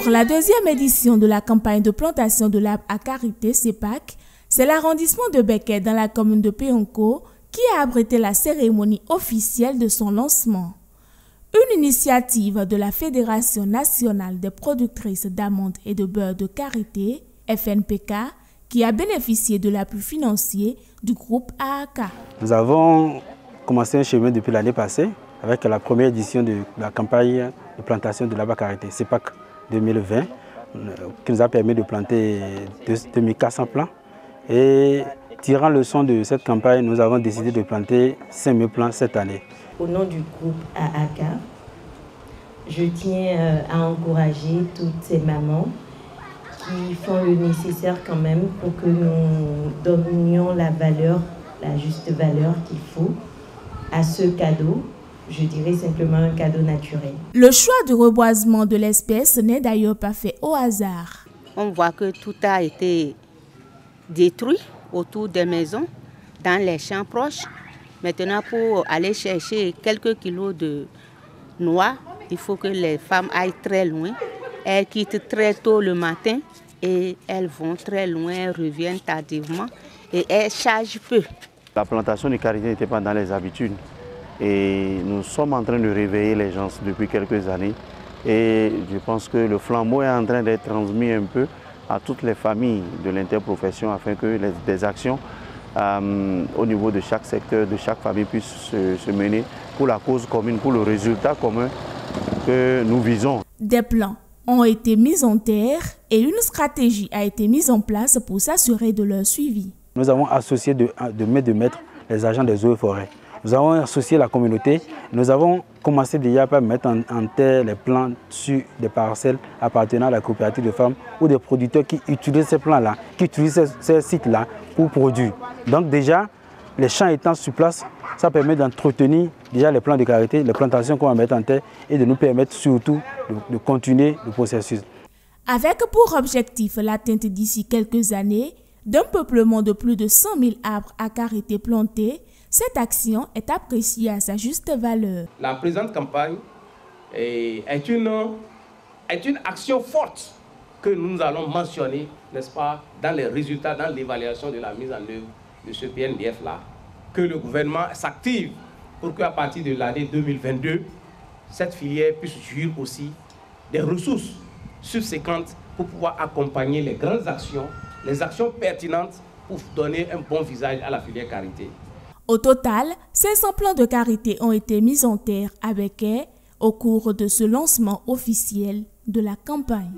Pour la deuxième édition de la campagne de plantation de l'arbre à karité CEPAC, c'est l'arrondissement de Beket dans la commune de Péonko qui a abrité la cérémonie officielle de son lancement. Une initiative de la Fédération nationale des productrices d'amandes et de beurre de karité, FNPK, qui a bénéficié de l'appui financier du groupe AAK. Nous avons commencé un chemin depuis l'année passée avec la première édition de la campagne de plantation de l'arbre à karité CEPAC 2020 qui nous a permis de planter 2400 plants. Et tirant leçon de cette campagne, nous avons décidé de planter 5000 plants cette année. Au nom du groupe AAK, je tiens à encourager toutes ces mamans qui font le nécessaire quand même pour que nous donnions la juste valeur qu'il faut à ce cadeau. Je dirais simplement un cadeau naturel. Le choix du reboisement de l'espèce n'est d'ailleurs pas fait au hasard. On voit que tout a été détruit autour des maisons, dans les champs proches. Maintenant, pour aller chercher quelques kilos de noix, il faut que les femmes aillent très loin. Elles quittent très tôt le matin et elles vont très loin, elles reviennent tardivement et elles chargent peu. La plantation de karité n'était pas dans les habitudes et nous sommes en train de réveiller les gens depuis quelques années et je pense que le flambeau est en train d'être transmis un peu à toutes les familles de l'interprofession afin que des actions au niveau de chaque secteur, de chaque famille puissent se mener pour la cause commune, pour le résultat commun que nous visons. Des plans ont été mis en terre et une stratégie a été mise en place pour s'assurer de leur suivi. Nous avons associé de maître les agents des eaux et forêts. Nous avons associé la communauté. Nous avons commencé déjà par mettre en terre les plants sur des parcelles appartenant à la coopérative de femmes ou des producteurs qui utilisent ces plants-là, qui utilisent ces sites-là pour produire. Donc déjà, les champs étant sur place, ça permet d'entretenir déjà les plants de karité, les plantations qu'on va mettre en terre et de nous permettre surtout de continuer le processus. Avec pour objectif l'atteinte d'ici quelques années d'un peuplement de plus de 100 000 arbres à karité plantés, cette action est appréciée à sa juste valeur. La présente campagne est une action forte que nous allons mentionner, n'est-ce pas, dans les résultats, dans l'évaluation de la mise en œuvre de ce PNDF-là. Que le gouvernement s'active pour qu'à partir de l'année 2022, cette filière puisse jouir aussi des ressources subséquentes pour pouvoir accompagner les grandes actions, les actions pertinentes pour donner un bon visage à la filière karité. Au total, 500 plants de karité ont été mis en terre avec au cours de ce lancement officiel de la campagne.